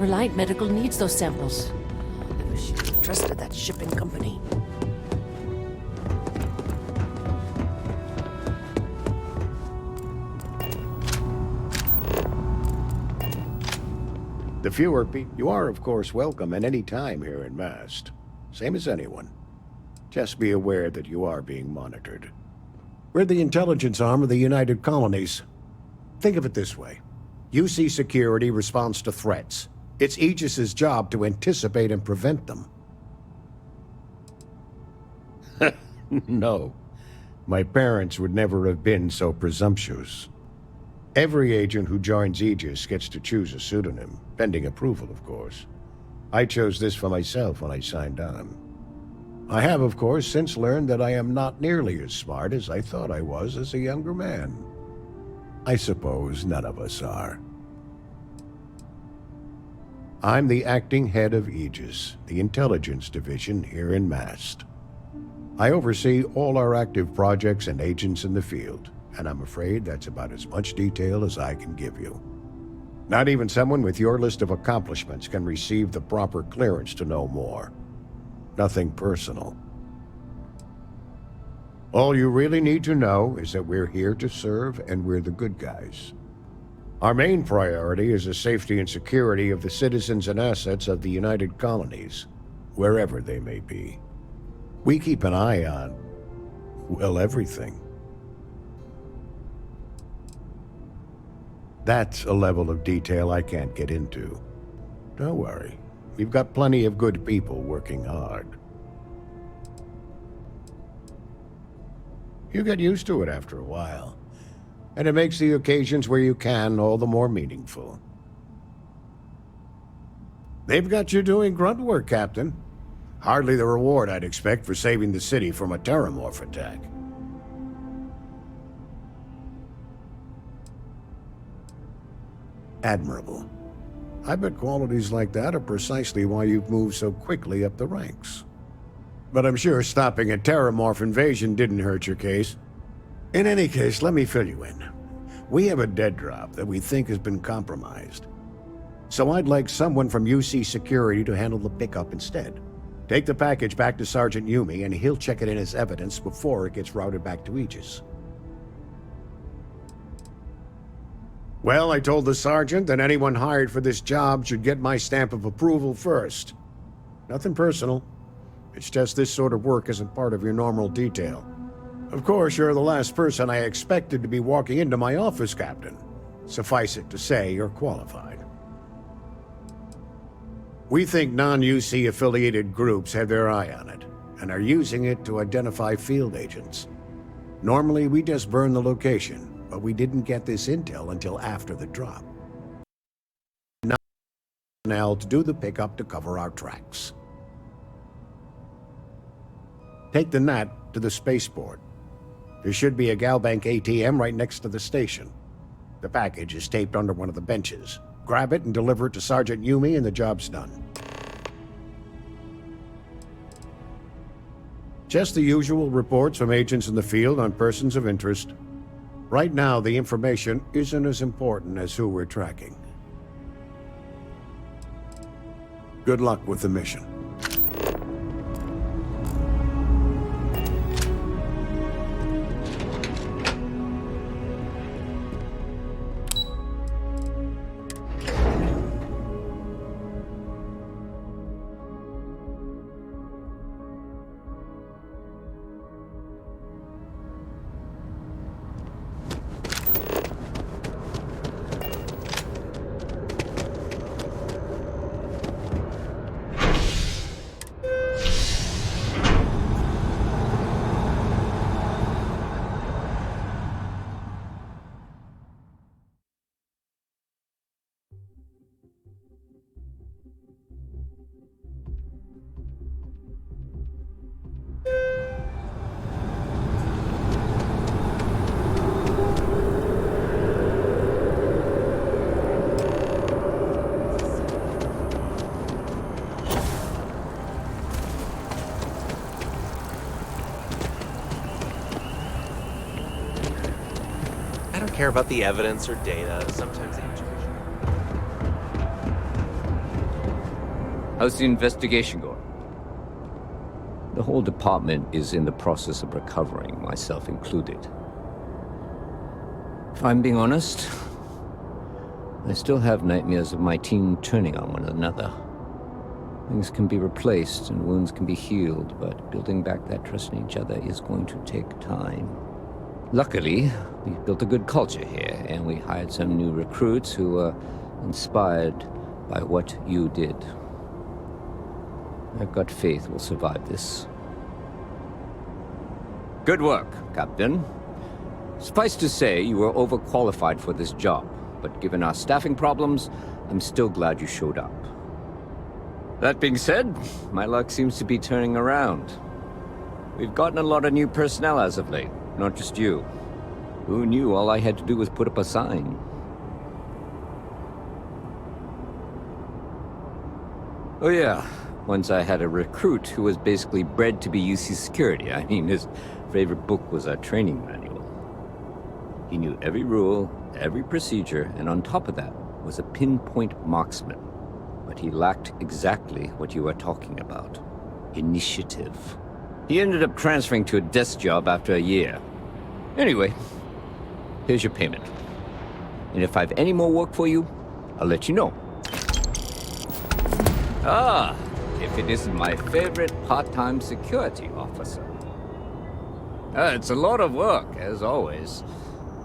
Reliant Medical needs those samples. I wish you trusted that shipping company. The fewer people... You are, of course, welcome at any time here in Mast. Same as anyone. Just be aware that you are being monitored. We're the intelligence arm of the United Colonies. Think of it this way. UC Security responds to threats. It's Aegis's job to anticipate and prevent them. No. My parents would never have been so presumptuous. Every agent who joins Aegis gets to choose a pseudonym, pending approval, of course. I chose this for myself when I signed on. I have, of course, since learned that I am not nearly as smart as I thought I was as a younger man. I suppose none of us are. I'm the acting head of Aegis, the intelligence division here in Mast. I oversee all our active projects and agents in the field, and I'm afraid that's about as much detail as I can give you. Not even someone with your list of accomplishments can receive the proper clearance to know more. Nothing personal. All you really need to know is that we're here to serve and we're the good guys. Our main priority is the safety and security of the citizens and assets of the United Colonies, wherever they may be. We keep an eye on, well, everything. That's a level of detail I can't get into. Don't worry, we've got plenty of good people working hard. You get used to it after a while, and it makes the occasions where you can all the more meaningful. They've got you doing grunt work, Captain. Hardly the reward I'd expect for saving the city from a terramorph attack. Admirable. I bet qualities like that are precisely why you've moved so quickly up the ranks. But I'm sure stopping a terramorph invasion didn't hurt your case. In any case, let me fill you in. We have a dead drop that we think has been compromised. So I'd like someone from UC Security to handle the pickup instead. Take the package back to Sergeant Yumi and he'll check it in as evidence before it gets routed back to Aegis. Well, I told the sergeant that anyone hired for this job should get my stamp of approval first. Nothing personal. It's just this sort of work isn't part of your normal detail. Of course, you're the last person I expected to be walking into my office, Captain. Suffice it to say, you're qualified. We think non-UC affiliated groups have their eye on it, and are using it to identify field agents. Normally, we just burn the location, but we didn't get this intel until after the drop. Now to do the pickup to cover our tracks. Take the Nat to the spaceport. There should be a Galbank ATM right next to the station. The package is taped under one of the benches. Grab it and deliver it to Sergeant Yumi and the job's done. Just the usual reports from agents in the field on persons of interest. Right now, the information isn't as important as who we're tracking. Good luck with the mission. Care about the evidence or data. Sometimes the intuition. How's the investigation going? The whole department is in the process of recovering, myself included. If I'm being honest, I still have nightmares of my team turning on one another. Things can be replaced and wounds can be healed, but building back that trust in each other is going to take time. Luckily, we've built a good culture here, and we hired some new recruits who were inspired by what you did. I've got faith we'll survive this. Good work, Captain. Suffice to say, you were overqualified for this job, but given our staffing problems, I'm still glad you showed up. That being said, my luck seems to be turning around. We've gotten a lot of new personnel as of late, not just you. Who knew all I had to do was put up a sign? Oh yeah, once I had a recruit who was basically bred to be UC security. I mean, his favorite book was our training manual. He knew every rule, every procedure, and on top of that was a pinpoint marksman. But he lacked exactly what you are talking about. Initiative. He ended up transferring to a desk job after a year. Anyway, here's your payment. And if I have any more work for you, I'll let you know. Ah, if it isn't my favorite part-time security officer. It's a lot of work, as always.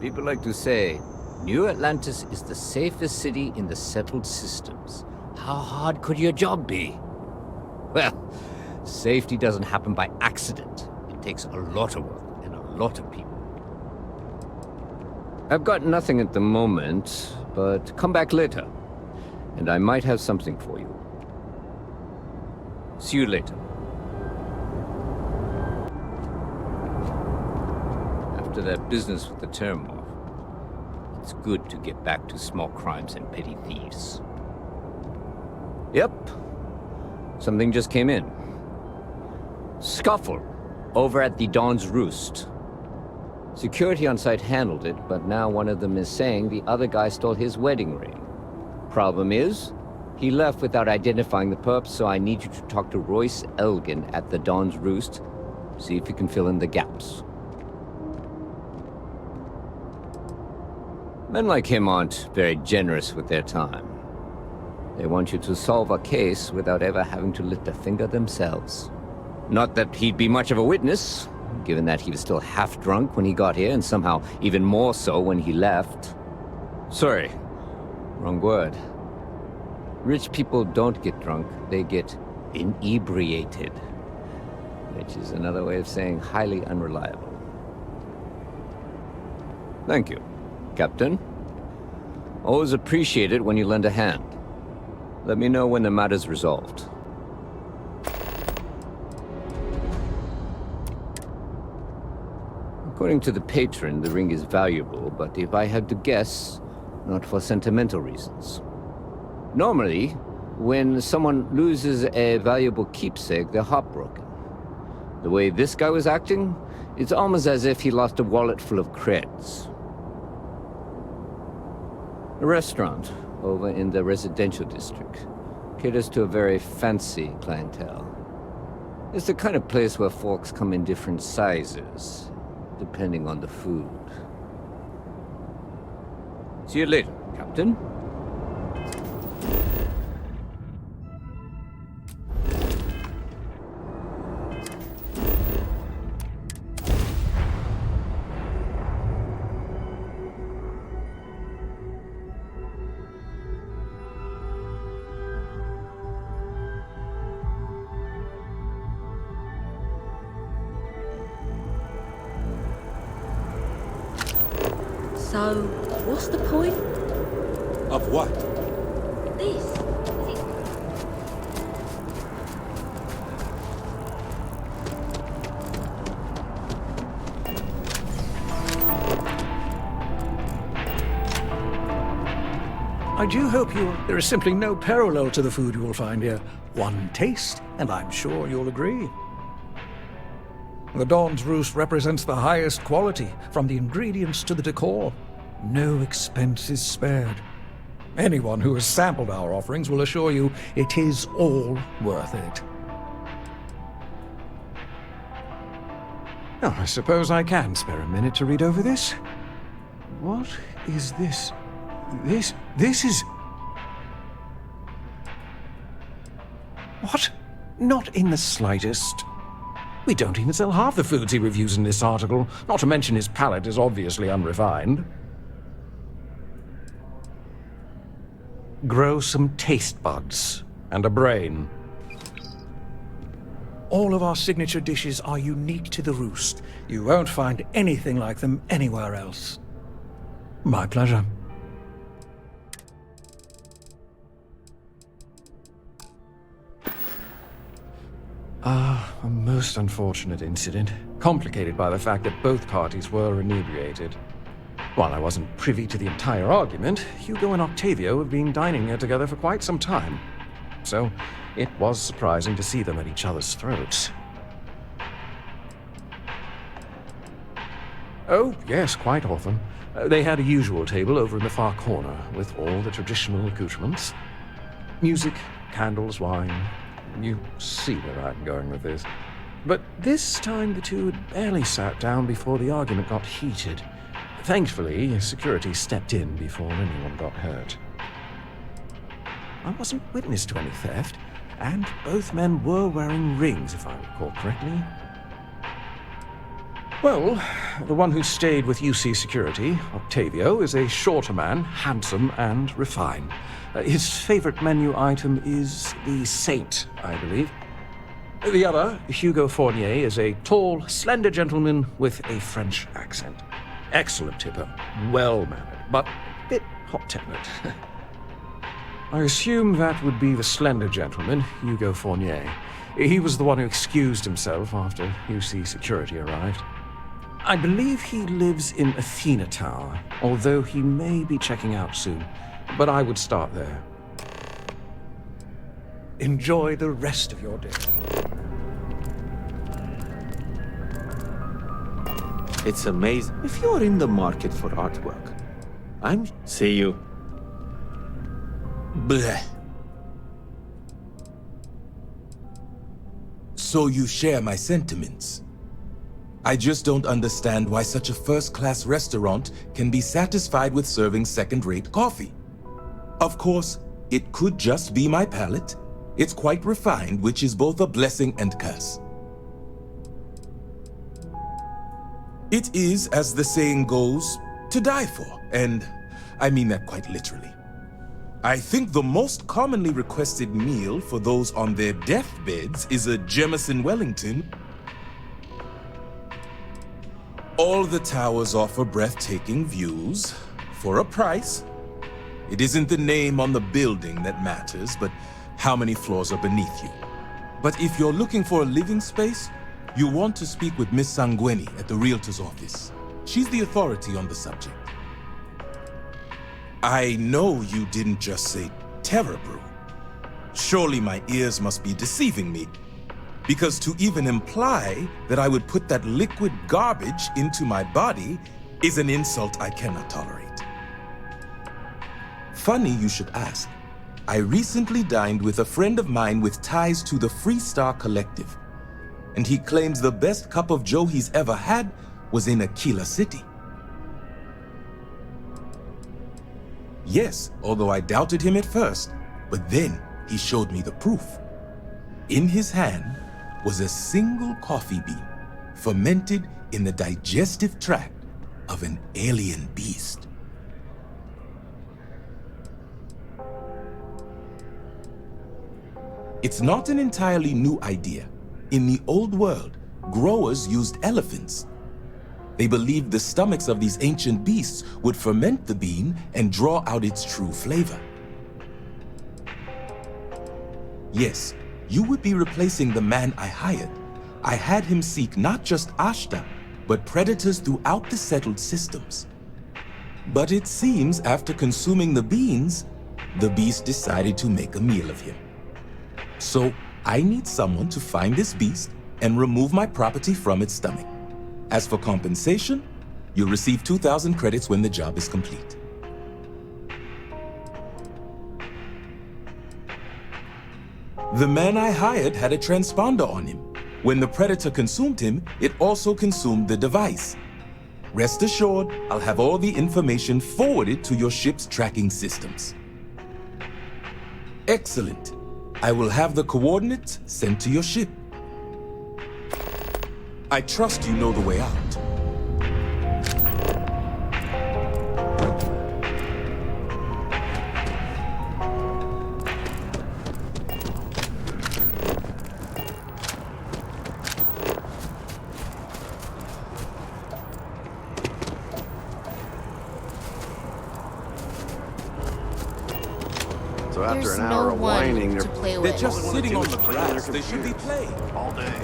People like to say, New Atlantis is the safest city in the settled systems. How hard could your job be? Well, safety doesn't happen by accident. It takes a lot of work and a lot of people. I've got nothing at the moment, but come back later, and I might have something for you. See you later. After that business with the Terramorph, it's good to get back to small crimes and petty thieves. Yep. Something just came in. Scuffle over at the Dawn's Roost. Security on site handled it, but now one of them is saying the other guy stole his wedding ring. Problem is, he left without identifying the perp, so I need you to talk to Royce Elgin at the Dawn's Roost. See if you can fill in the gaps. Men like him aren't very generous with their time. They want you to solve a case without ever having to lift a finger themselves. Not that he'd be much of a witness, given that he was still half drunk when he got here, and somehow even more so when he left. Sorry, wrong word. Rich people don't get drunk, they get inebriated. Which is another way of saying highly unreliable. Thank you, Captain. Always appreciate it when you lend a hand. Let me know when the matter's resolved. According to the patron, the ring is valuable, but if I had to guess, not for sentimental reasons. Normally, when someone loses a valuable keepsake, they're heartbroken. The way this guy was acting, it's almost as if he lost a wallet full of creds. A restaurant over in the residential district caters to a very fancy clientele. It's the kind of place where folks come in different sizes, depending on the food. See you later, Captain. So, what's the point? Of what? This. I do hope there is simply no parallel to the food you will find here. One taste, and I'm sure you'll agree. The Dawn's Roost represents the highest quality, from the ingredients to the decor. No expense is spared. Anyone who has sampled our offerings will assure you it is all worth it. Now, I suppose I can spare a minute to read over this. What is this? This is... What? Not in the slightest. We don't even sell half the foods he reviews in this article, not to mention his palate is obviously unrefined. Grow some taste buds and a brain. All of our signature dishes are unique to the Roost. You won't find anything like them anywhere else. My pleasure. A most unfortunate incident, complicated by the fact that both parties were inebriated. While I wasn't privy to the entire argument, Hugo and Octavio have been dining here together for quite some time. So, it was surprising to see them at each other's throats. Oh, yes, quite often. They had a usual table over in the far corner, with all the traditional accoutrements. Music, candles, wine. You see where I'm going with this. But this time the two had barely sat down before the argument got heated. Thankfully, security stepped in before anyone got hurt. I wasn't witness to any theft, and both men were wearing rings, if I recall correctly. Well, the one who stayed with UC Security, Octavio, is a shorter man, handsome and refined. His favorite menu item is the Saint, I believe. The other, Hugo Fournier, is a tall, slender gentleman with a French accent. Excellent tipper, well-mannered, but a bit hot-tempered. I assume that would be the slender gentleman, Hugo Fournier. He was the one who excused himself after UC Security arrived. I believe he lives in Athena Tower, although he may be checking out soon. But I would start there. Enjoy the rest of your day. It's amazing. If you're in the market for artwork, See you. Bleh. So you share my sentiments. I just don't understand why such a first-class restaurant can be satisfied with serving second-rate coffee. Of course, it could just be my palate. It's quite refined, which is both a blessing and curse. It is, as the saying goes, to die for, and I mean that quite literally. I think the most commonly requested meal for those on their deathbeds is a Jemison Wellington. All the towers offer breathtaking views, for a price. It isn't the name on the building that matters, but how many floors are beneath you. But if you're looking for a living space, you want to speak with Miss Sanguini at the Realtor's office. She's the authority on the subject. I know you didn't just say Terror Brew. Surely my ears must be deceiving me, because to even imply that I would put that liquid garbage into my body is an insult I cannot tolerate. Funny you should ask. I recently dined with a friend of mine with ties to the Freestar Collective, and he claims the best cup of joe he's ever had was in Aquila City. Yes, although I doubted him at first, but then he showed me the proof. In his hand was a single coffee bean, fermented in the digestive tract of an alien beast. It's not an entirely new idea. In the old world, growers used elephants. They believed the stomachs of these ancient beasts would ferment the bean and draw out its true flavor. Yes, you would be replacing the man I hired. I had him seek not just Ashta, but predators throughout the settled systems. But it seems after consuming the beans, the beast decided to make a meal of him. So I need someone to find this beast and remove my property from its stomach. As for compensation, you'll receive 2,000 credits when the job is complete. The man I hired had a transponder on him. When the Predator consumed him, it also consumed the device. Rest assured, I'll have all the information forwarded to your ship's tracking systems. Excellent. I will have the coordinates sent to your ship. I trust you know the way out. So after There's an hour no of one whining, to they're play They're with. just sitting on the playing their grass. They should be computers playing. all day.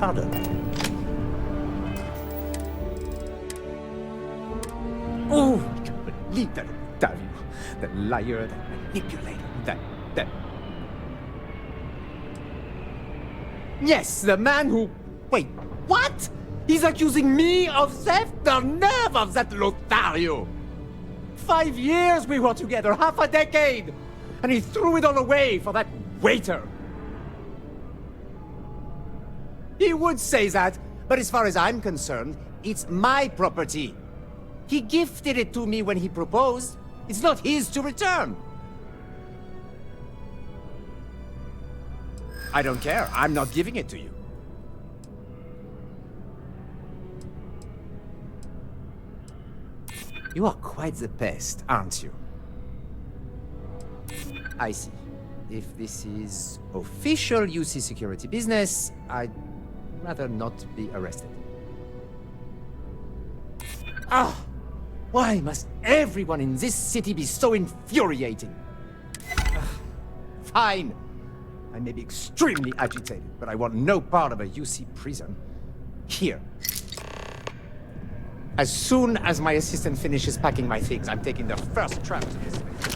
Pardon? Oh, I can't believe that Octavio, that liar, that manipulator, that... Yes, the man who... Wait, what? He's accusing me of theft? The nerve of that Lothario! 5 years we were together, half a decade! And he threw it all away for that waiter! He would say that, but as far as I'm concerned, it's my property. He gifted it to me when he proposed. It's not his to return. I don't care. I'm not giving it to you. You are quite the pest, aren't you? I see. If this is official UC security business, I'd rather not be arrested. Ah! Why must everyone in this city be so infuriating? Fine. I may be extremely agitated, but I want no part of a UC prison. Here. As soon as my assistant finishes packing my things, I'm taking the first tram to this place.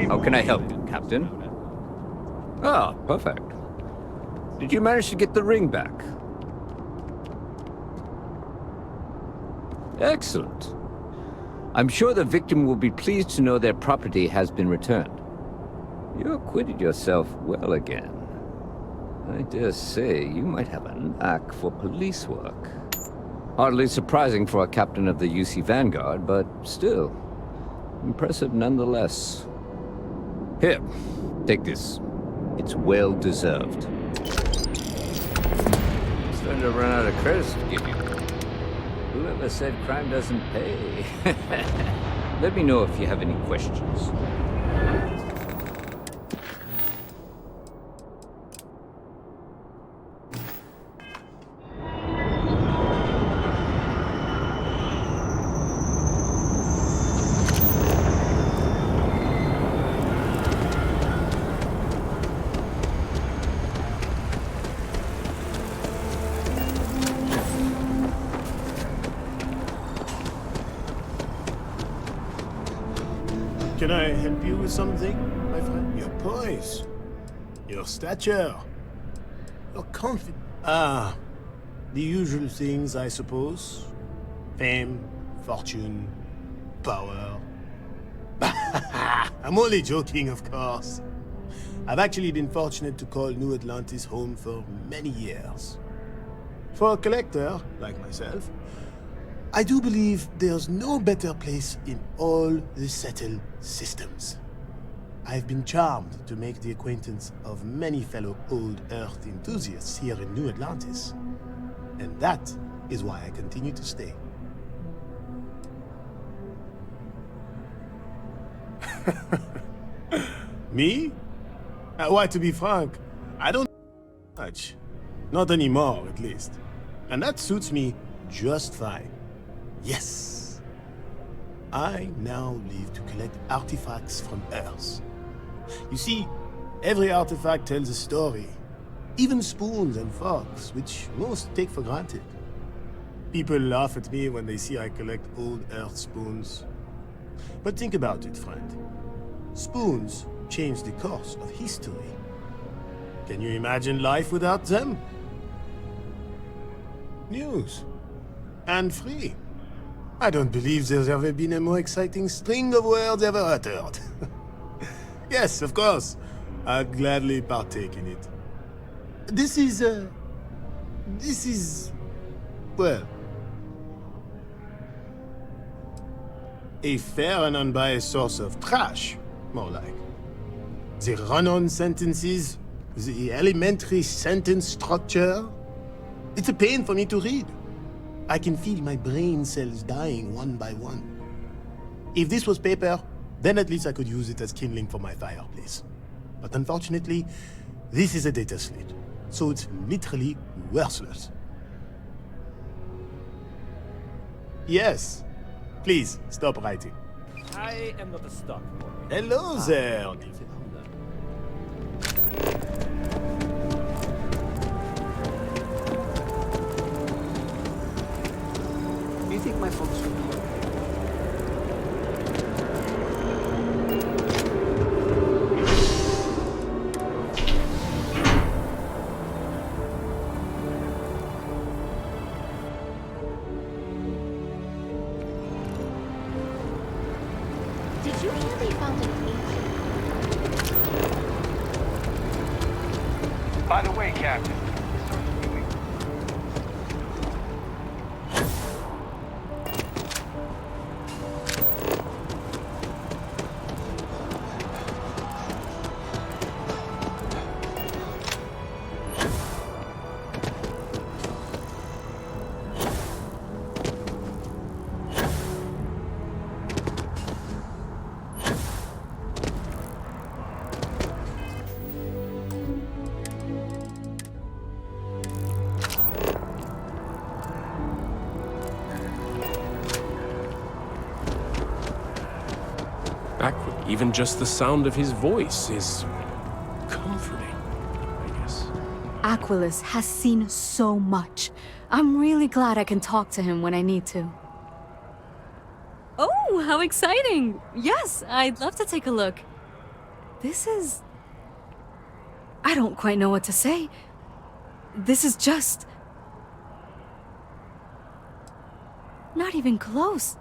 How can I help you, Captain? Ah, perfect. Did you manage to get the ring back? Excellent. I'm sure the victim will be pleased to know their property has been returned. You acquitted yourself well again. I dare say you might have a knack for police work. Hardly surprising for a captain of the UC Vanguard, but still, impressive nonetheless. Here, take this. It's well deserved. Starting to run out of credits to give you. Whoever said crime doesn't pay? Let me know if you have any questions. Can I help you with something, my friend? Your poise, your stature, your confidence. Ah, The usual things, I suppose. Fame, fortune, power. I'm only joking, of course. I've actually been fortunate to call New Atlantis home for many years. For a collector, like myself, I do believe there's no better place in all the settled systems. I've been charmed to make the acquaintance of many fellow old Earth enthusiasts here in New Atlantis. And that is why I continue to stay. Me? Why, to be frank, I don't much. Not anymore, at least. And that suits me just fine. Yes. I now live to collect artifacts from Earth. You see, every artifact tells a story. Even spoons and forks, which most take for granted. People laugh at me when they see I collect old Earth spoons. But think about it, friend. Spoons change the course of history. Can you imagine life without them? News. And free. I don't believe there's ever been a more exciting string of words ever uttered. Yes, of course. I'd gladly partake in it. This is, well, a fair and unbiased source of trash, more like. The run-on sentences, the elementary sentence structure. It's a pain for me to read. I can feel my brain cells dying one by one. If this was paper, then at least I could use it as kindling for my fireplace. But unfortunately, this is a data slate, so it's literally worthless. Yes. Please, stop writing. I am not a stock boy. Hello there. Do you think my folks would know? Did you hear they found an ancient? By the way, Captain. Backward, even just the sound of his voice is comforting, I guess. Aquilus has seen so much. I'm really glad I can talk to him when I need to. Oh, how exciting! Yes, I'd love to take a look. This is... I don't quite know what to say. This is just... not even close.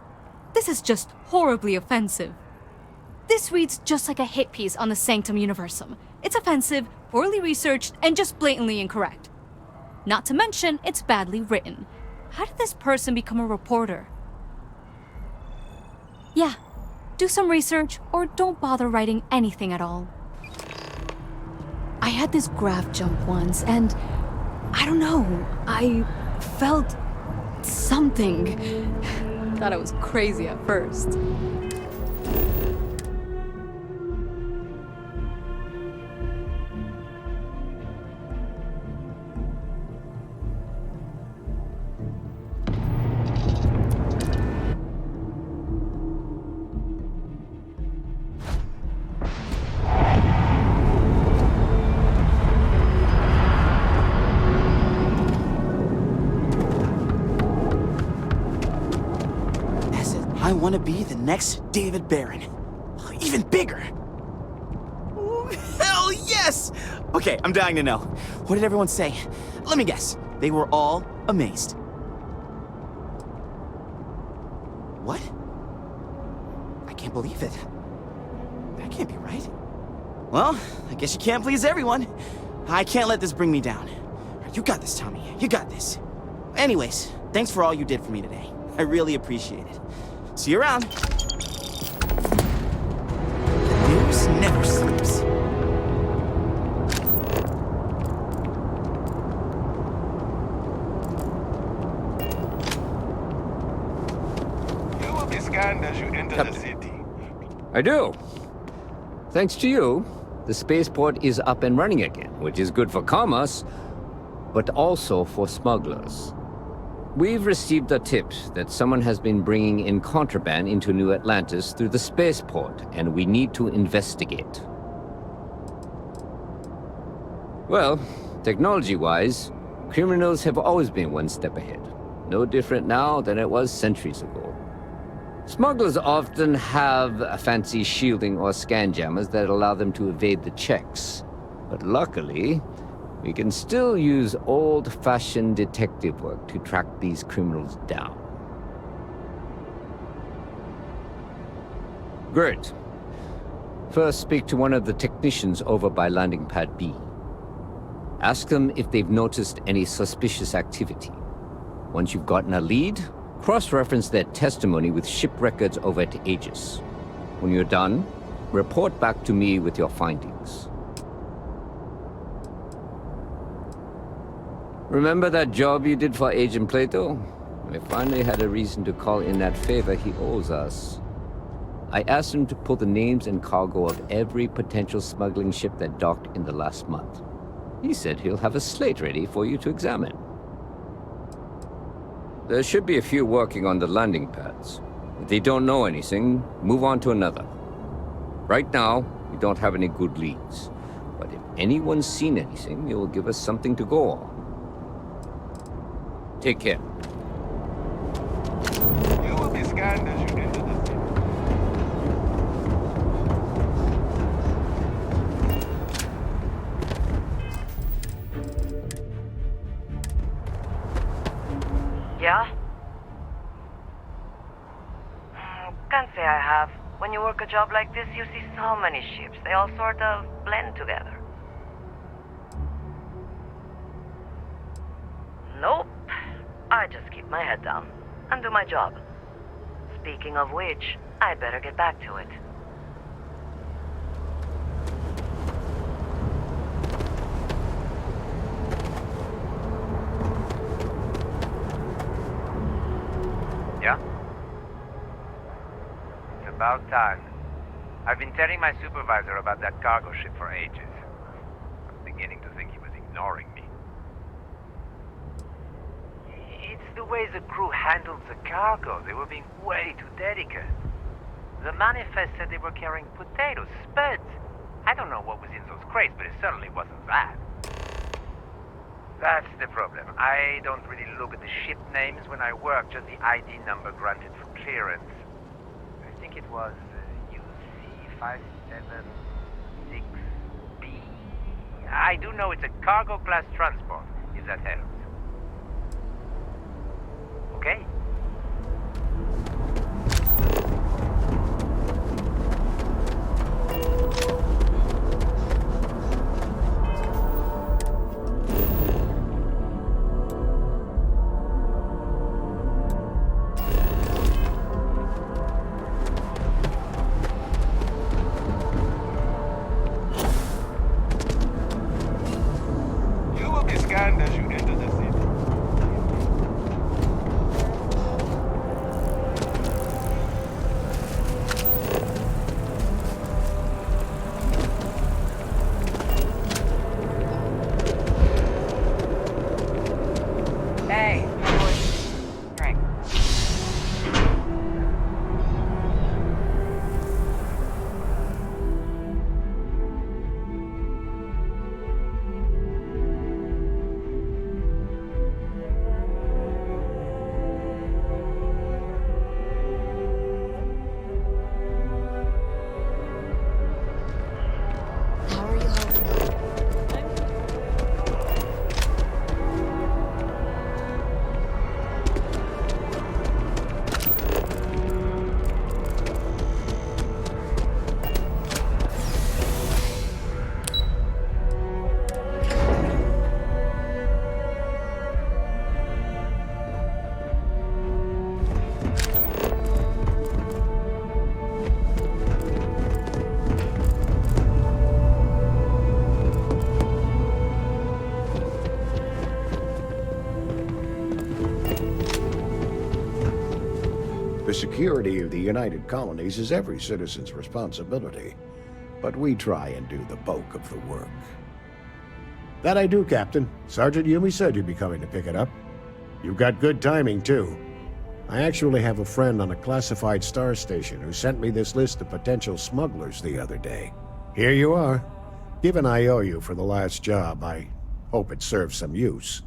This is just horribly offensive. This reads just like a hit piece on the Sanctum Universum. It's offensive, poorly researched, and just blatantly incorrect. Not to mention, it's badly written. How did this person become a reporter? Yeah, do some research, or don't bother writing anything at all. I had this graph jump once, and I don't know, I felt something. Thought I was crazy at first. I want to be the next David Barron. Even bigger. Ooh, hell yes! Okay, I'm dying to know. What did everyone say? Let me guess. They were all amazed. What? I can't believe it. That can't be right. Well, I guess you can't please everyone. I can't let this bring me down. You got this, Tommy. You got this. Anyways, thanks for all you did for me today. I really appreciate it. See you around. The news never sleeps. You will be scanned as you enter the city. I do. Thanks to you, the spaceport is up and running again, which is good for commerce, but also for smugglers. We've received a tip that someone has been bringing in contraband into New Atlantis through the spaceport, and we need to investigate. Well, technology-wise, criminals have always been one step ahead. No different now than it was centuries ago. Smugglers often have a fancy shielding or scan jammers that allow them to evade the checks. But luckily, we can still use old-fashioned detective work to track these criminals down. Great. First, speak to one of the technicians over by landing pad B. Ask them if they've noticed any suspicious activity. Once you've gotten a lead, cross-reference their testimony with ship records over at Aegis. When you're done, report back to me with your findings. Remember that job you did for Agent Plato? I finally had a reason to call in that favor he owes us. I asked him to pull the names and cargo of every potential smuggling ship that docked in the last month. He said he'll have a slate ready for you to examine. There should be a few working on the landing pads. If they don't know anything, move on to another. Right now, we don't have any good leads. But if anyone's seen anything, it will give us something to go on. Take care. You will be scanned as you enter the city. Yeah? Can't say I have. When you work a job like this, you see so many ships. They all sort of blend together. Nope. I just keep my head down and do my job. Speaking of which, I'd better get back to it. Yeah? It's about time. I've been telling my supervisor about that cargo ship for ages. I'm beginning to think he was ignoring me. It's the way the crew handled the cargo. They were being way too delicate. The manifest said they were carrying potatoes, spuds. I don't know what was in those crates, but it certainly wasn't that. That's the problem. I don't really look at the ship names when I work, just the ID number granted for clearance. I think it was UC576B. I do know it's a cargo class transport, if that helps. Okay? You will be scanned as you enter the city. The security of the United Colonies is every citizen's responsibility, but we try and do the bulk of the work. That I do, Captain. Sergeant Yumi said you'd be coming to pick it up. You've got good timing, too. I actually have a friend on a classified star station who sent me this list of potential smugglers the other day. Here you are. Given I owe you for the last job, I hope it serves some use.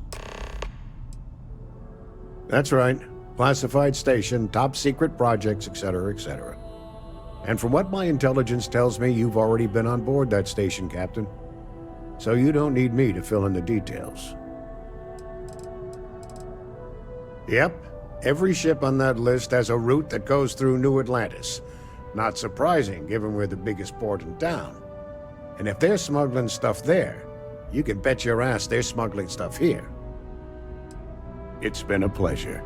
That's right. Classified station, top secret projects, etc., etc. And from what my intelligence tells me, you've already been on board that station, Captain. So you don't need me to fill in the details. Yep, every ship on that list has a route that goes through New Atlantis. Not surprising, given we're the biggest port in town. And if they're smuggling stuff there, you can bet your ass they're smuggling stuff here. It's been a pleasure.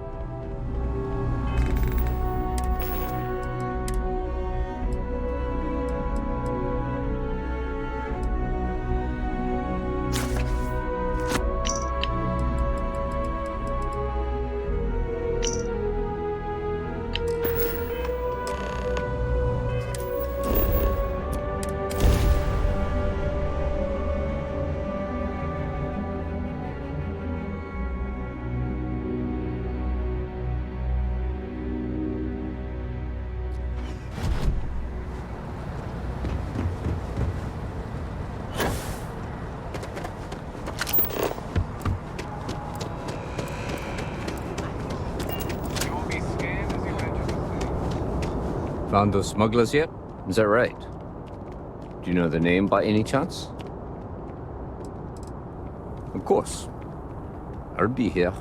Found those smugglers yet? Is that right? Do you know the name by any chance? Of course. I'll be here.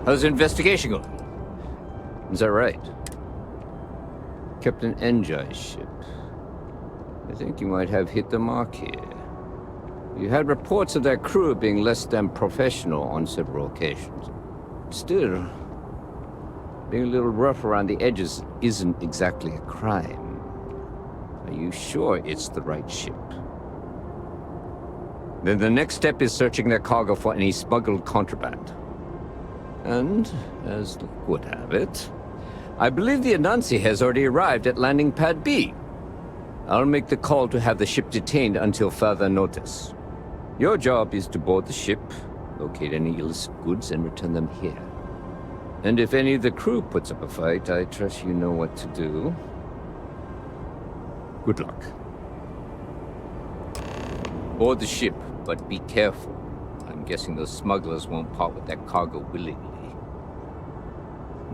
How's the investigation going? Is that right? Captain Enjai's ship. I think you might have hit the mark here. You had reports of their crew being less than professional on several occasions. Still, being a little rough around the edges isn't exactly a crime. Are you sure it's the right ship? Then the next step is searching their cargo for any smuggled contraband. And, as luck would have it, I believe the Anansi has already arrived at landing pad B. I'll make the call to have the ship detained until further notice. Your job is to board the ship, locate any illicit goods, and return them here. And if any of the crew puts up a fight, I trust you know what to do. Good luck. Board the ship, but be careful. I'm guessing those smugglers won't part with that cargo willingly.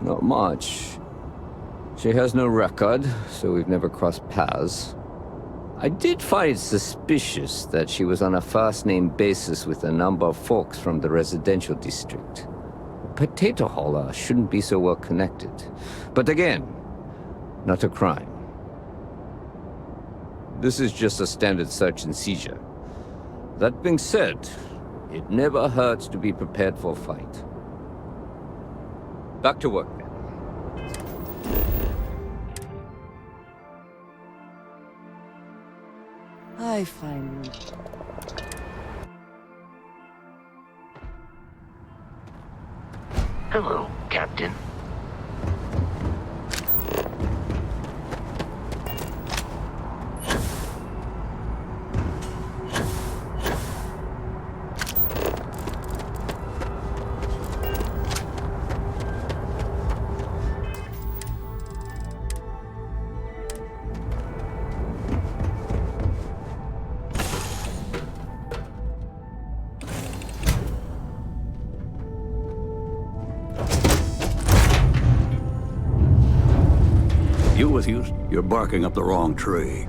Not much. She has no record, so we've never crossed paths. I did find it suspicious that she was on a first-name basis with a number of folks from the residential district. A potato hauler shouldn't be so well connected. But again, not a crime. This is just a standard search and seizure. That being said, it never hurts to be prepared for a fight. Back to work, then. I find... Hello, Captain. You're barking up the wrong tree.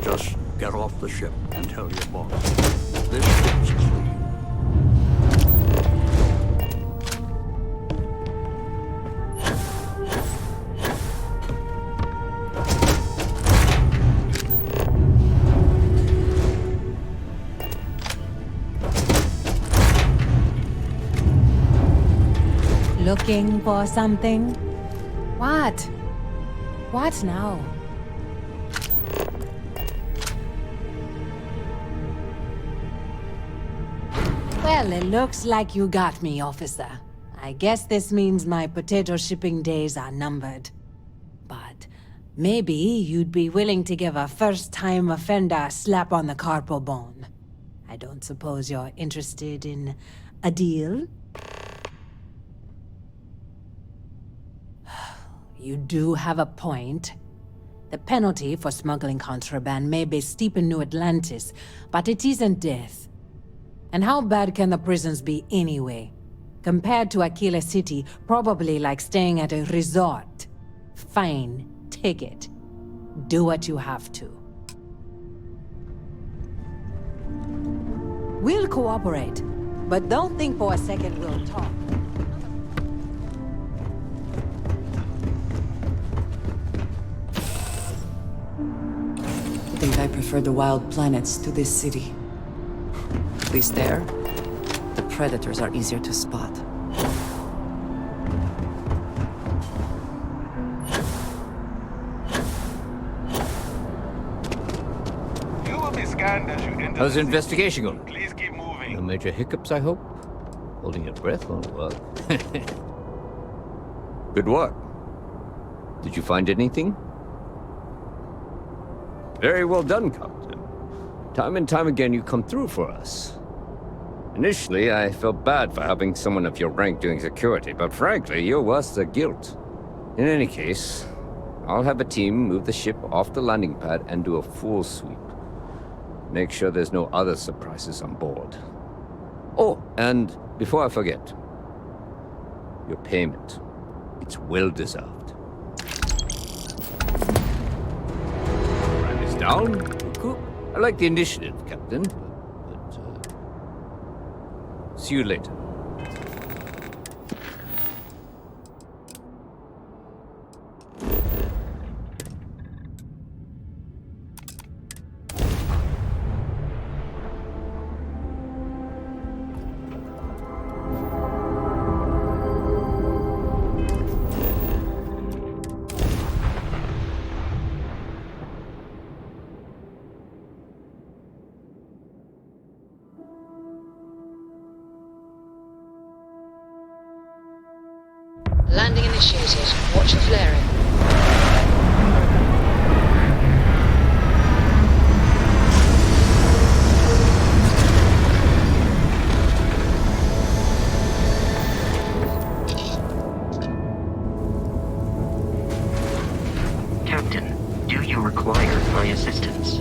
Just get off the ship and tell your boss. This ship's clean. Looking for something? What? What now? Well, it looks like you got me, officer. I guess this means my potato shipping days are numbered. But maybe you'd be willing to give a first-time offender a slap on the carpal bone. I don't suppose you're interested in a deal? You do have a point. The penalty for smuggling contraband may be steep in New Atlantis, but it isn't death. And how bad can the prisons be anyway? Compared to Aquila City, probably like staying at a resort. Fine, take it. Do what you have to. We'll cooperate, but don't think for a second we'll talk. I think I prefer the wild planets to this city. At least there, the predators are easier to spot. You will be scanned as you enter. How's the investigation going? Please keep moving. No major hiccups, I hope? Holding your breath won't work. Good work. Did you find anything? Very well done, Captain. Time and time again you come through for us. Initially, I felt bad for having someone of your rank doing security, but frankly, you're worse than guilt. In any case, I'll have a team move the ship off the landing pad and do a full sweep. Make sure there's no other surprises on board. Oh, and before I forget, your payment. It's well deserved. Write this down. Cool. I like the initiative, Captain. See you later. Landing initiated. Watch the flaring. Captain, do you require my assistance?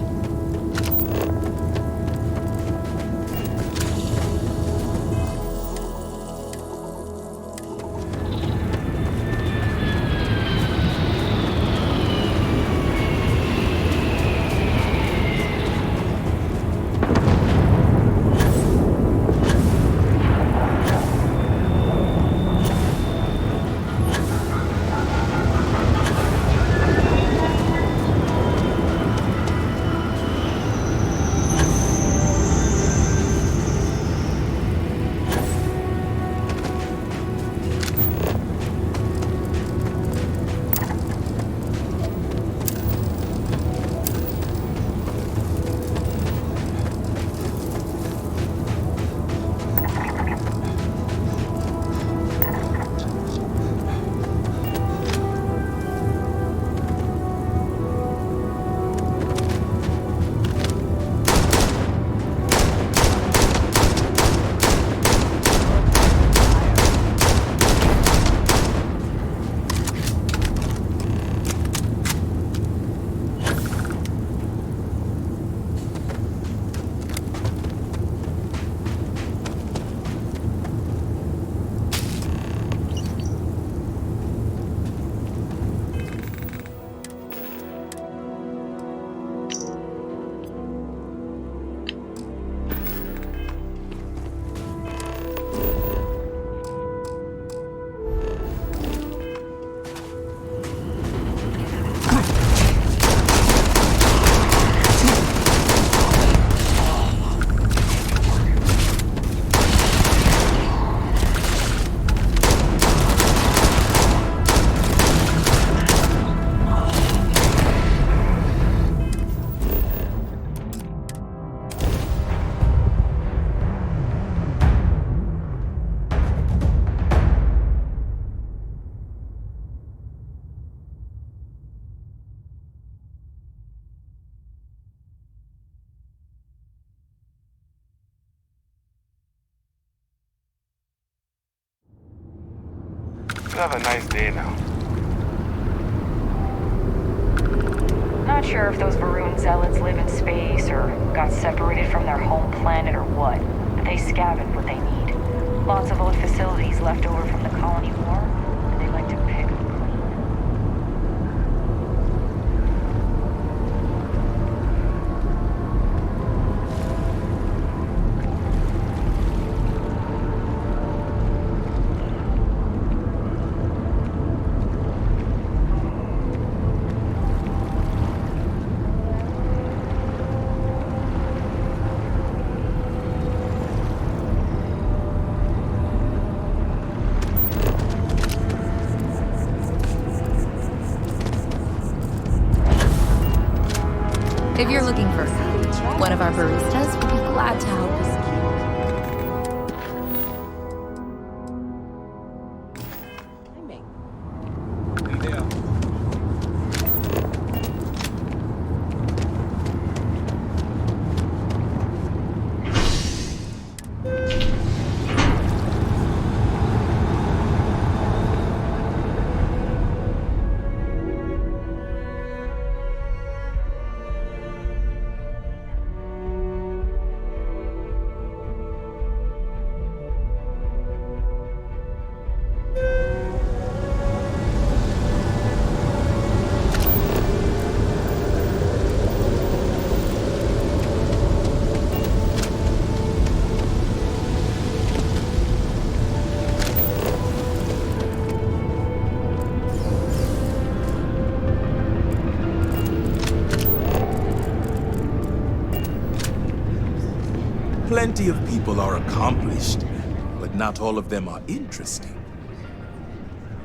You have a nice day now. Not sure if those Varun zealots live in space or got separated from their home planet or what, but they scavenge what they need. Lots of old facilities left over from the colony war, and they like to pick them clean. If you're looking for one of our baristas, we'll be glad to help you. Plenty of people are accomplished, but not all of them are interesting.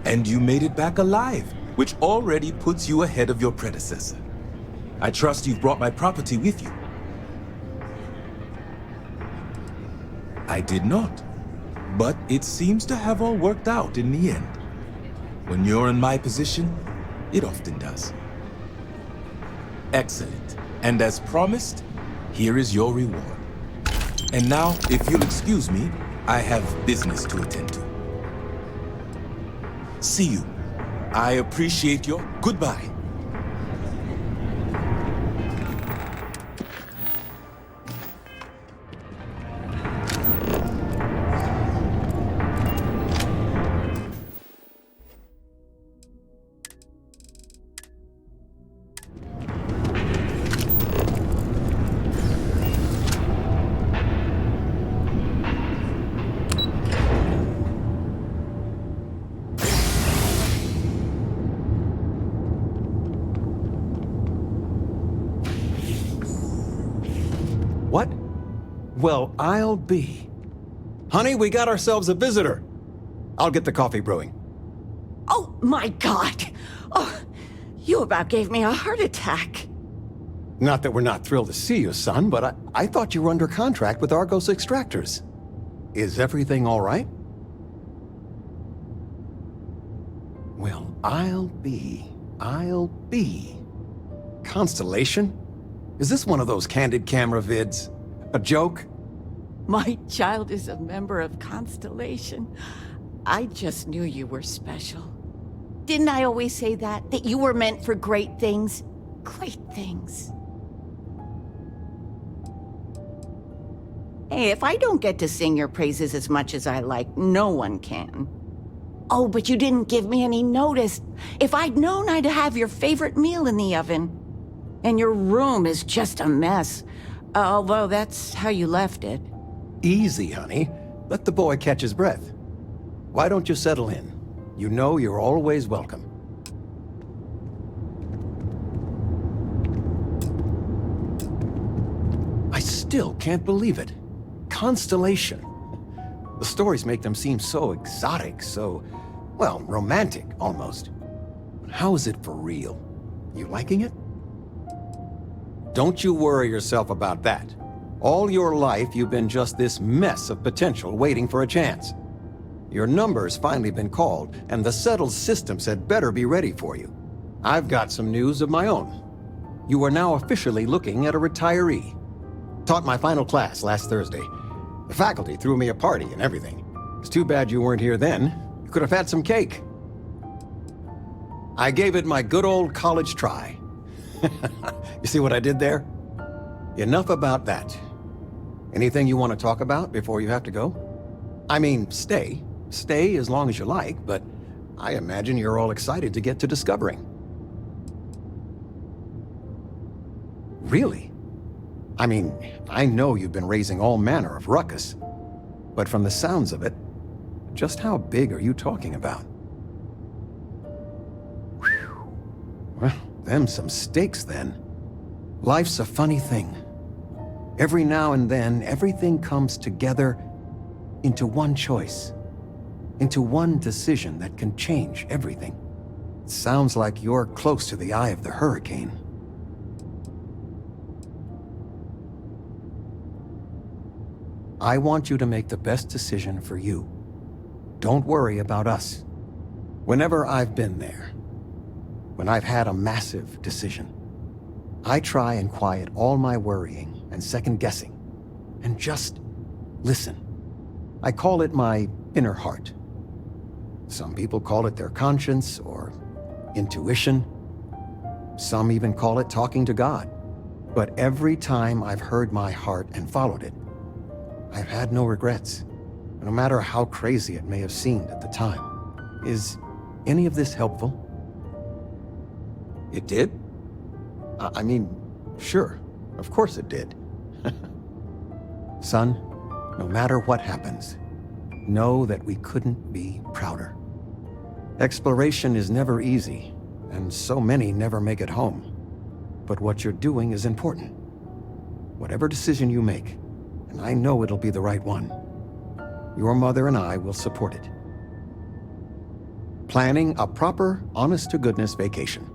And you made it back alive, which already puts you ahead of your predecessor. I trust you've brought my property with you. I did not, but it seems to have all worked out in the end. When you're in my position, it often does. Excellent. And as promised, here is your reward. And now, if you'll excuse me, I have business to attend to. See you. I appreciate your goodbye. What? Well, I'll be. Honey, we got ourselves a visitor. I'll get the coffee brewing. Oh, my God! Oh, you about gave me a heart attack. Not that we're not thrilled to see you, son, but I thought you were under contract with Argos Extractors. Is everything all right? Well, I'll be. Constellation? Is this one of those candid camera vids? A joke? My child is a member of Constellation. I just knew you were special. Didn't I always say that? That you were meant for great things? Great things. Hey, if I don't get to sing your praises as much as I like, no one can. Oh, but you didn't give me any notice. If I'd known, I'd have your favorite meal in the oven. And your room is just a mess. Although that's how you left it. Easy, honey. Let the boy catch his breath. Why don't you settle in? You know you're always welcome. I still can't believe it. Constellation. The stories make them seem so exotic, so, well, romantic, almost. How is it for real? You liking it? Don't you worry yourself about that. All your life, you've been just this mess of potential waiting for a chance. Your number's finally been called, and the settled systems had better be ready for you. I've got some news of my own. You are now officially looking at a retiree. Taught my final class last Thursday. The faculty threw me a party and everything. It's too bad you weren't here then. You could have had some cake. I gave it my good old college try. You see what I did there? Enough about that. Anything you want to talk about before you have to go? I mean, stay. Stay as long as you like, but I imagine you're all excited to get to discovering. Really? I mean, I know you've been raising all manner of ruckus, but from the sounds of it, just how big are you talking about? Whew. Well, them some stakes then. Life's a funny thing. Every now and then, everything comes together into one choice, into one decision that can change everything. It sounds like you're close to the eye of the hurricane. I want you to make the best decision for you. Don't worry about us. Whenever I've been there, when I've had a massive decision, I try and quiet all my worrying and second-guessing, and just listen. I call it my inner heart. Some people call it their conscience or intuition. Some even call it talking to God. But every time I've heard my heart and followed it, I've had no regrets, no matter how crazy it may have seemed at the time. Is any of this helpful? It did? I mean, sure, of course it did. Son, no matter what happens, know that we couldn't be prouder. Exploration is never easy, and so many never make it home. But what you're doing is important. Whatever decision you make, and I know it'll be the right one, your mother and I will support it. Planning a proper, honest-to-goodness vacation.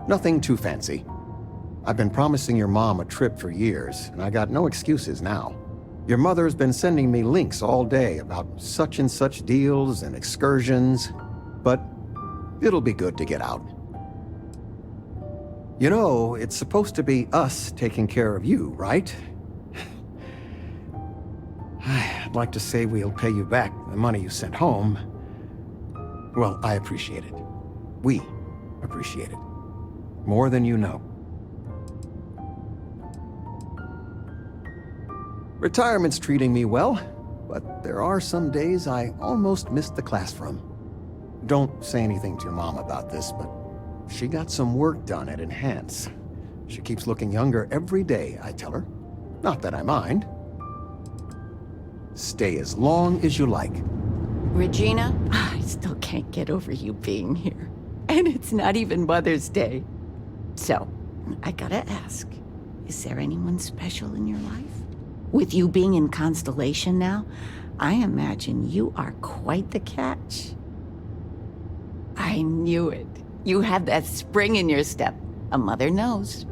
Nothing too fancy. I've been promising your mom a trip for years, and I got no excuses now. Your mother's been sending me links all day about such and such deals and excursions, but it'll be good to get out. You know, it's supposed to be us taking care of you, right? I'd like to say we'll pay you back the money you sent home. Well, I appreciate it. We appreciate it. More than you know. Retirement's treating me well, but there are some days I almost missed the class from. Don't say anything to your mom about this, but she got some work done at Enhance. She keeps looking younger every day, I tell her. Not that I mind. Stay as long as you like. Regina, I still can't get over you being here. And it's not even Mother's Day. So, I gotta ask, is there anyone special in your life? With you being in Constellation now, I imagine you are quite the catch. I knew it. You have that spring in your step. A mother knows.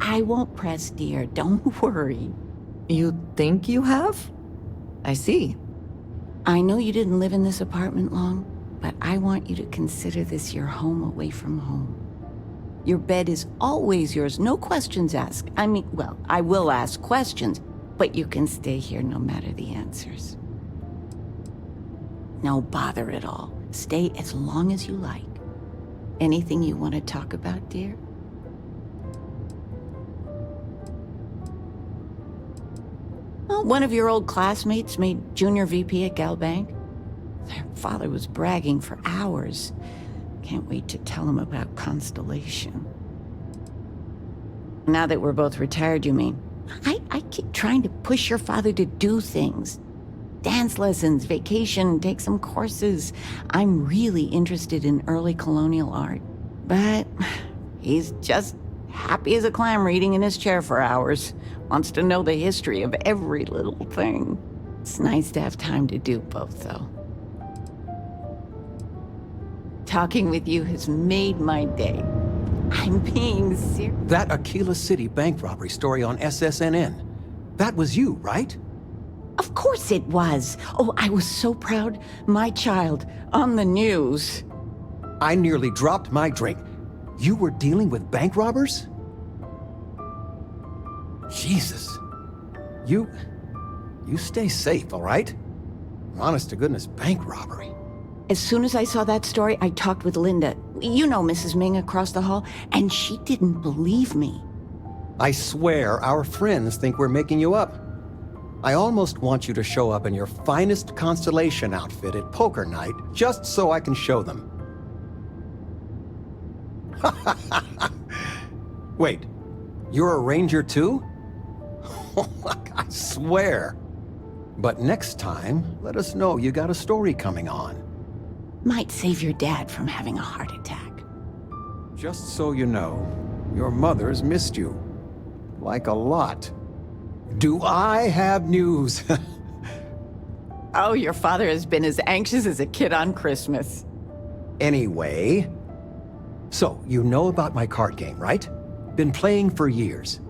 I won't press, dear. Don't worry. You think you have? I see. I know you didn't live in this apartment long, but I want you to consider this your home away from home. Your bed is always yours, no questions asked. I mean, well, I will ask questions, but you can stay here no matter the answers. No bother at all. Stay as long as you like. Anything you want to talk about, dear? Well, one of your old classmates made junior VP at Galbank. Their father was bragging for hours. Can't wait to tell him about Constellation. Now that we're both retired, you mean? I keep trying to push your father to do things. Dance lessons, vacation, take some courses. I'm really interested in early colonial art. But he's just happy as a clam reading in his chair for hours. Wants to know the history of every little thing. It's nice to have time to do both, though. Talking with you has made my day. I'm being serious. That Aquila City bank robbery story on SSNN. That was you, right? Of course it was. Oh, I was so proud. My child on the news. I nearly dropped my drink. You were dealing with bank robbers? Jesus. You stay safe, all right? Honest to goodness bank robbery. As soon as I saw that story, I talked with Linda. You know Mrs. Ming across the hall, and she didn't believe me. I swear our friends think we're making you up. I almost want you to show up in your finest Constellation outfit at poker night, just so I can show them. Wait, you're a ranger too? I swear. But next time, let us know you got a story coming on. Might save your dad from having a heart attack. Just so you know, your mother's missed you. Like a lot. Do I have news? Oh, your father has been as anxious as a kid on Christmas. Anyway, so you know about my card game, right? Been playing for years.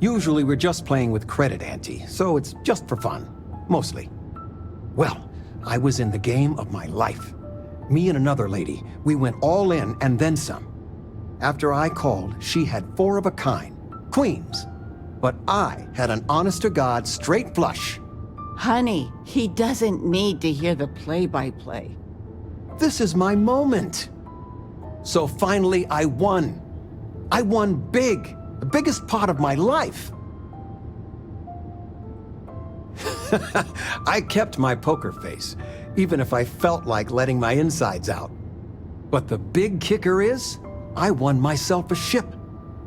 Usually we're just playing with credit ante, so it's just for fun, mostly. Well, I was in the game of my life. Me and another lady, we went all in and then some. After I called, she had 4 of a kind, queens. But I had an honest-to-God straight flush. Honey, he doesn't need to hear the play-by-play. This is my moment. So finally, I won. I won big, the biggest pot of my life. I kept my poker face, even if I felt like letting my insides out. But the big kicker is, I won myself a ship.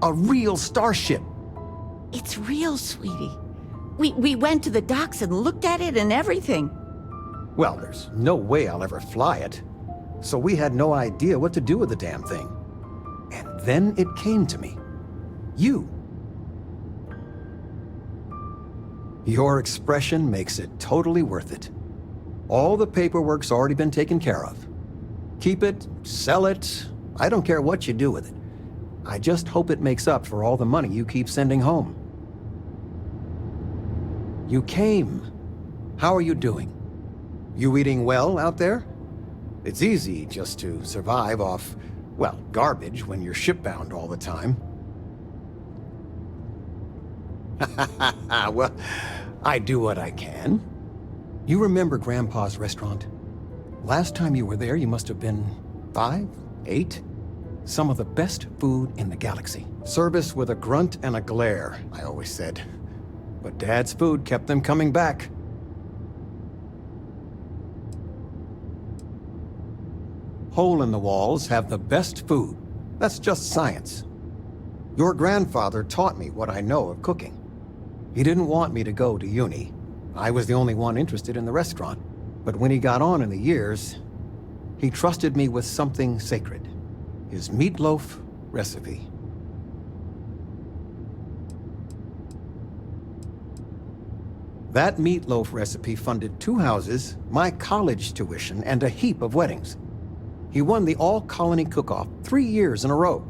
A real starship. It's real, sweetie. We went to the docks and looked at it and everything. Well, there's no way I'll ever fly it. So we had no idea what to do with the damn thing. And then it came to me. You. Your expression makes it totally worth it. All the paperwork's already been taken care of. Keep it, sell it, I don't care what you do with it. I just hope it makes up for all the money you keep sending home. You came. How are you doing? You eating well out there? It's easy just to survive off, well, garbage when you're shipbound all the time. Well, I do what I can. You remember Grandpa's restaurant? Last time you were there, you must have been 5, 8? Some of the best food in the galaxy. Service with a grunt and a glare, I always said. But Dad's food kept them coming back. Hole-in-the-walls have the best food. That's just science. Your grandfather taught me what I know of cooking. He didn't want me to go to uni. I was the only one interested in the restaurant. But when he got on in the years, he trusted me with something sacred. His meatloaf recipe. That meatloaf recipe funded 2 houses, my college tuition, and a heap of weddings. He won the all-colony cook-off 3 years in a row.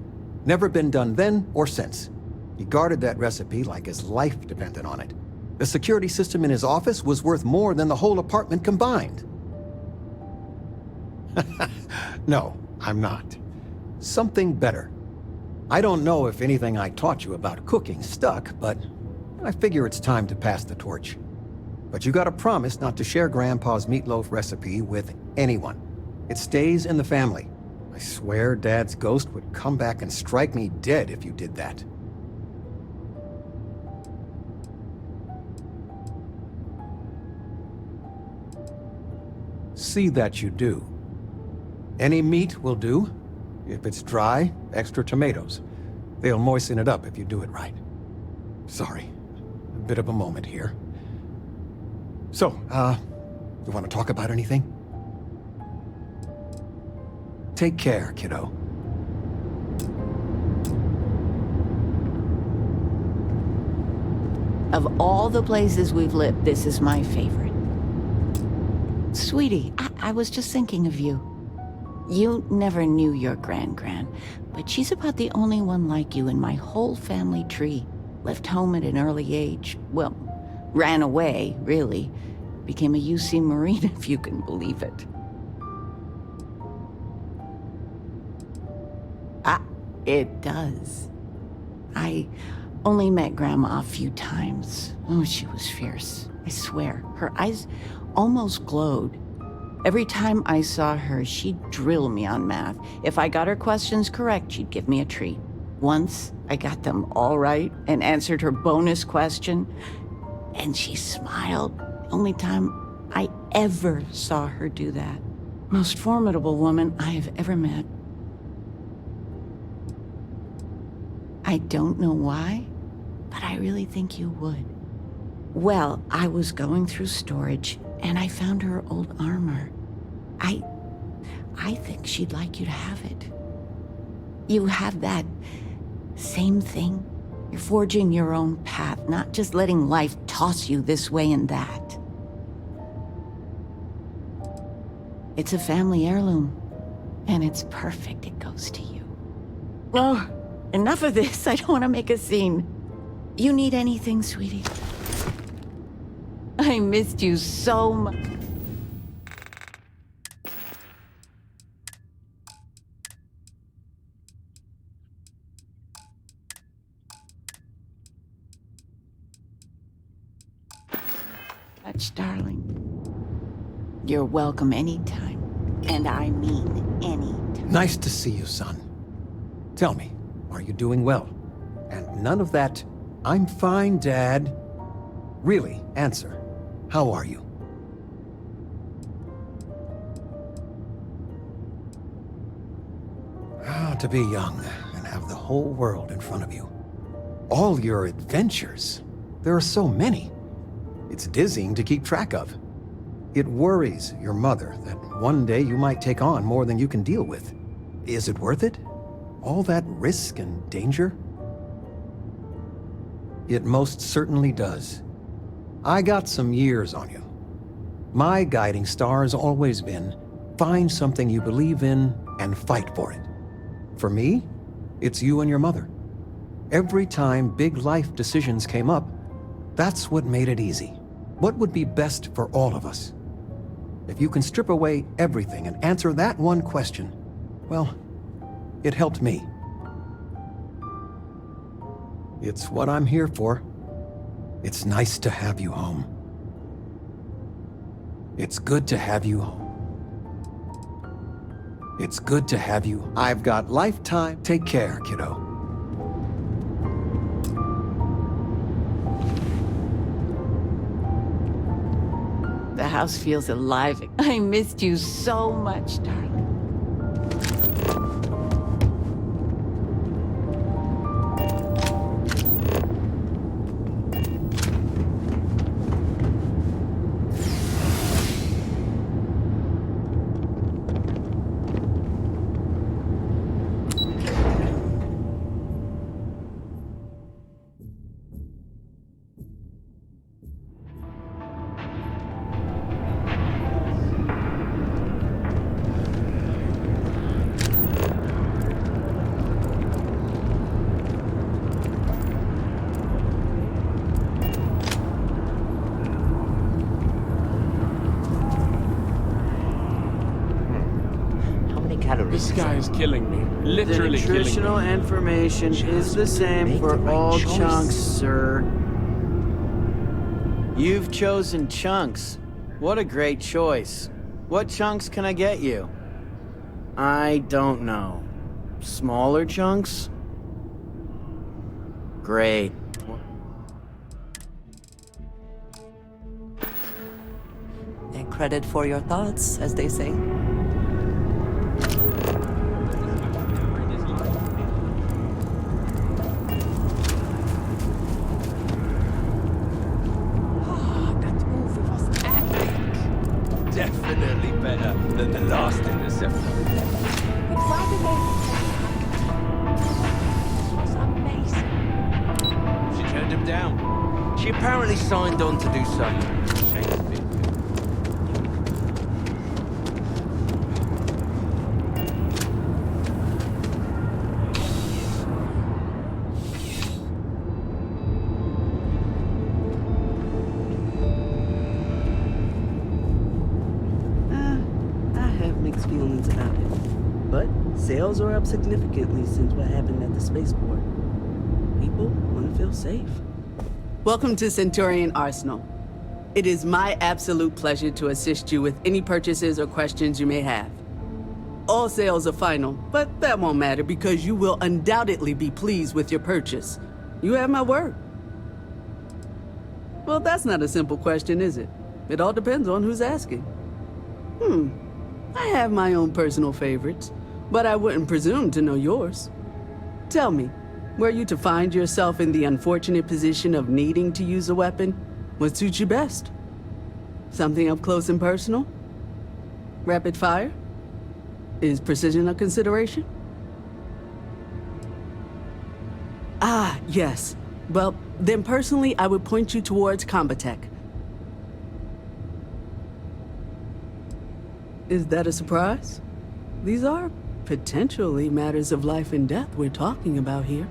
Never been done then or since. He guarded that recipe like his life depended on it. The security system in his office was worth more than the whole apartment combined. No, I'm not. Something better. I don't know if anything I taught you about cooking stuck, but I figure it's time to pass the torch. But you gotta promise not to share Grandpa's meatloaf recipe with anyone. It stays in the family. I swear Dad's ghost would come back and strike me dead if you did that. See that you do. Any meat will do. If it's dry, extra tomatoes. They'll moisten it up if you do it right. Sorry, a bit of a moment here. So, you want to talk about anything? Take care, kiddo. Of all the places we've lived, this is my favorite. Sweetie, I was just thinking of you. You never knew your gran-gran, but she's about the only one like you in my whole family tree. Left home at an early age. Well, ran away, really. Became a UC Marine, if you can believe it. It does. I only met Grandma a few times. Oh, she was fierce. I swear. Her eyes almost glowed. Every time I saw her, she'd drill me on math. If I got her questions correct, she'd give me a treat. Once, I got them all right and answered her bonus question, and she smiled. The only time I ever saw her do that. Most formidable woman I have ever met. I don't know why, but I really think you would. Well, I was going through storage, and I found her old armor. I think she'd like you to have it. You have that same thing. You're forging your own path, not just letting life toss you this way and that. It's a family heirloom, and it's perfect. It goes to you. Oh, enough of this. I don't want to make a scene. You need anything, sweetie? I missed you so much. Darling. You're welcome anytime. And I mean anytime. Nice to see you, son. Tell me, are you doing well? And none of that, I'm fine, Dad. Really, answer. How are you? Ah, to be young and have the whole world in front of you. All your adventures. There are so many. It's dizzying to keep track of. It worries your mother that one day you might take on more than you can deal with. Is it worth it? All that risk and danger? It most certainly does. I got some years on you. My guiding star has always been, find something you believe in and fight for it. For me, it's you and your mother. Every time big life decisions came up, that's what made it easy. What would be best for all of us? If you can strip away everything and answer that one question, well, it helped me. It's what I'm here for. It's nice to have you home. It's good to have you home. It's good to have you. I've got lifetime. Take care, kiddo. The house feels alive. I missed you so much, darling. This guy is killing me. Literally the killing me. nutritional information is the same for all chunks, sir. You've chosen chunks. What a great choice. What chunks can I get you? I don't know. Smaller chunks? Great. And credit for your thoughts, as they say. Definitely better than the last interceptor. But why did they... This was amazing. She turned him down. She apparently signed on to do something. Feelings about it, but sales are up significantly since what happened at the spaceport. People want to feel safe. Welcome to Centurion Arsenal. It is my absolute pleasure to assist you with any purchases or questions you may have. All sales are final, but that won't matter because you will undoubtedly be pleased with your purchase. You have my word. Well, that's not a simple question, is it? It all depends on who's asking. I have my own personal favorites, but I wouldn't presume to know yours. Tell me, were you to find yourself in the unfortunate position of needing to use a weapon, what suits you best? Something up close and personal? Rapid fire? Is precision a consideration? Ah, yes. Well, then personally, I would point you towards Combatech. Is that a surprise? These are potentially matters of life and death we're talking about here.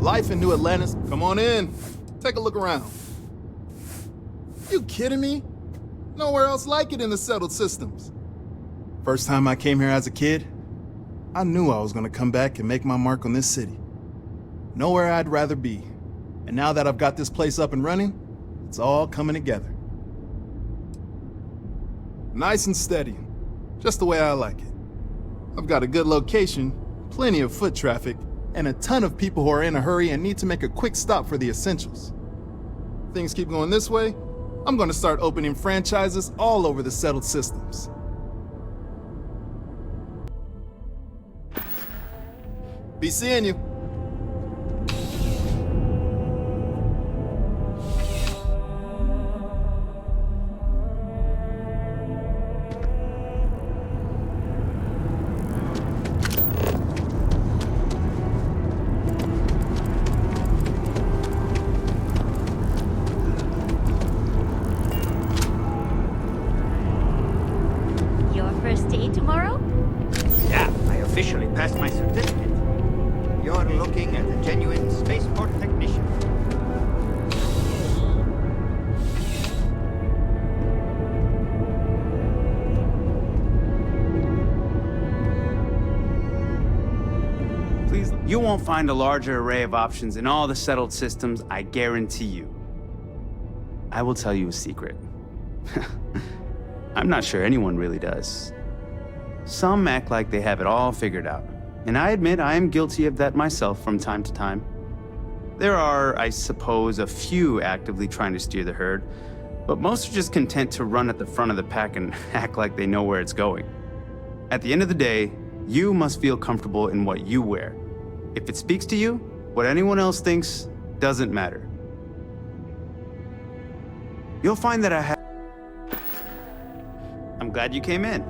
Life in New Atlantis. Come on in. Take a look around. You kidding me? Nowhere else like it in the settled systems. First time I came here as a kid, I knew I was gonna come back and make my mark on this city. Nowhere I'd rather be. And now that I've got this place up and running, it's all coming together. Nice and steady, just the way I like it. I've got a good location, plenty of foot traffic, and a ton of people who are in a hurry and need to make a quick stop for the essentials. Things keep going this way, I'm gonna start opening franchises all over the settled systems. Be seeing you. Your first day tomorrow? Yeah, I officially passed my certificate. You're looking at a genuine spaceport technician. Please, you won't find a larger array of options in all the settled systems, I guarantee you. I will tell you a secret. I'm not sure anyone really does. Some act like they have it all figured out, and I admit I am guilty of that myself from time to time. There are, I suppose, a few actively trying to steer the herd, but most are just content to run at the front of the pack and act like they know where it's going. At the end of the day, you must feel comfortable in what you wear. If it speaks to you, what anyone else thinks doesn't matter. You'll find that I have... I'm glad you came in.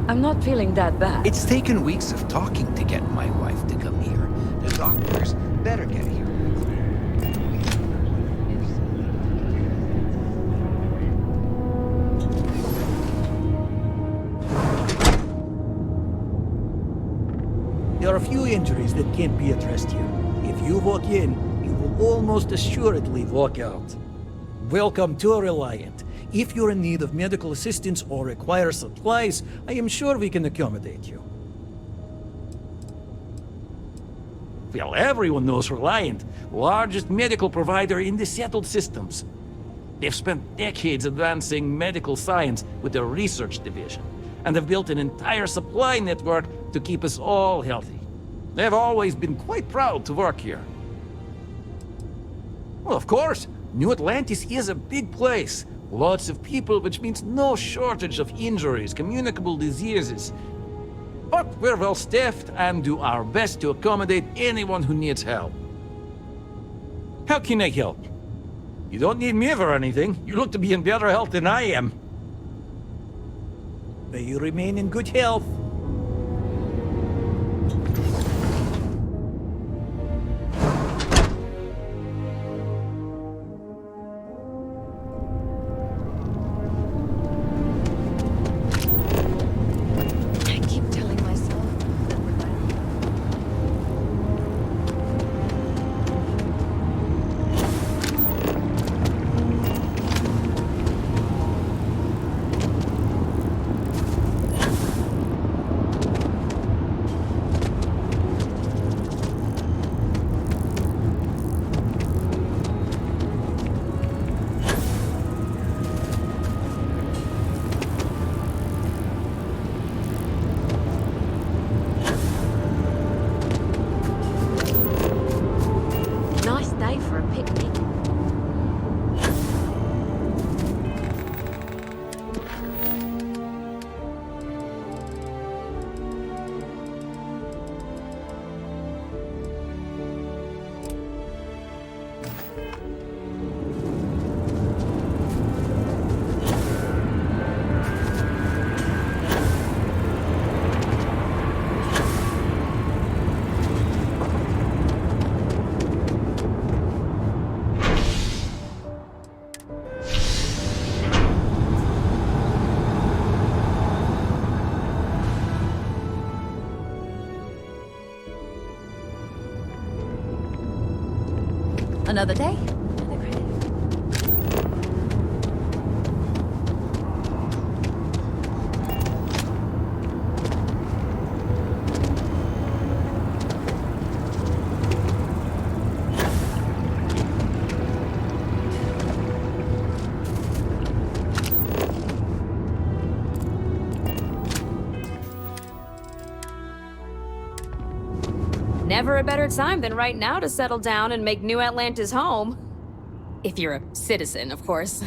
I'm not feeling that bad. It's taken weeks of talking to get my wife to come here. The doctors better get here. There are a few injuries that can't be addressed here. If you walk in, you will almost assuredly walk out. Welcome to Reliant. If you're in need of medical assistance or require supplies, I am sure we can accommodate you. Well, everyone knows Reliant, largest medical provider in the settled systems. They've spent decades advancing medical science with their research division, and have built an entire supply network to keep us all healthy. They've always been quite proud to work here. Well, of course, New Atlantis is a big place. Lots of people, which means no shortage of injuries, communicable diseases. But we're well staffed and do our best to accommodate anyone who needs help. How can I help? You don't need me for anything. You look to be in better health than I am. May you remain in good health. Another day? Never a better time than right now to settle down and make New Atlantis home. If you're a citizen, of course.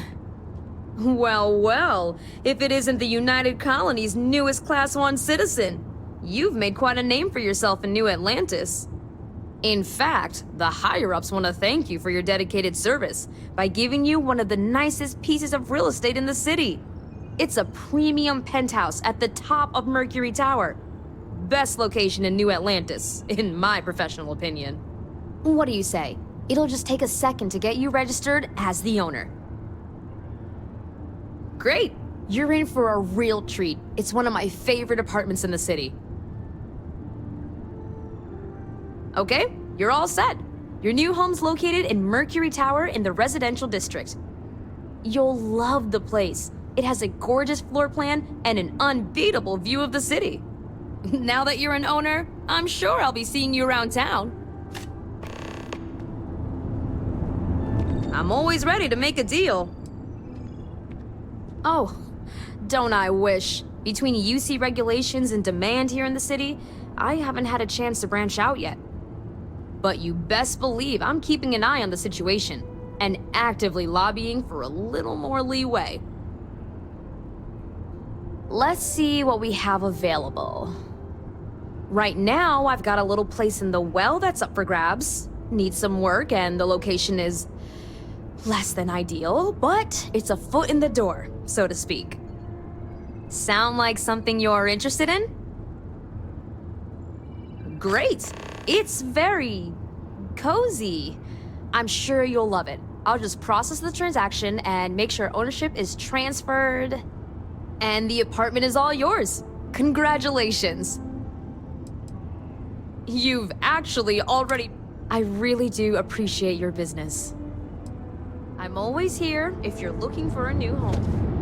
Well, well, if it isn't the United Colony's newest Class 1 citizen, you've made quite a name for yourself in New Atlantis. In fact, the higher-ups want to thank you for your dedicated service by giving you one of the nicest pieces of real estate in the city. It's a premium penthouse at the top of Mercury Tower. Best location in New Atlantis, in my professional opinion. What do you say? It'll just take a second to get you registered as the owner. Great! You're in for a real treat. It's one of my favorite apartments in the city. Okay, you're all set. Your new home's located in Mercury Tower in the residential district. You'll love the place. It has a gorgeous floor plan and an unbeatable view of the city. Now that you're an owner, I'm sure I'll be seeing you around town. I'm always ready to make a deal. Oh, don't I wish. Between UC regulations and demand here in the city, I haven't had a chance to branch out yet. But you best believe I'm keeping an eye on the situation and actively lobbying for a little more leeway. Let's see what we have available. Right now, I've got a little place in the well that's up for grabs. Needs some work, and the location is less than ideal, but it's a foot in the door, so to speak. Sound like something you're interested in? Great. It's very cozy. I'm sure you'll love it. I'll just process the transaction and make sure ownership is transferred. And the apartment is all yours. Congratulations. You've actually already... I really do appreciate your business. I'm always here if you're looking for a new home.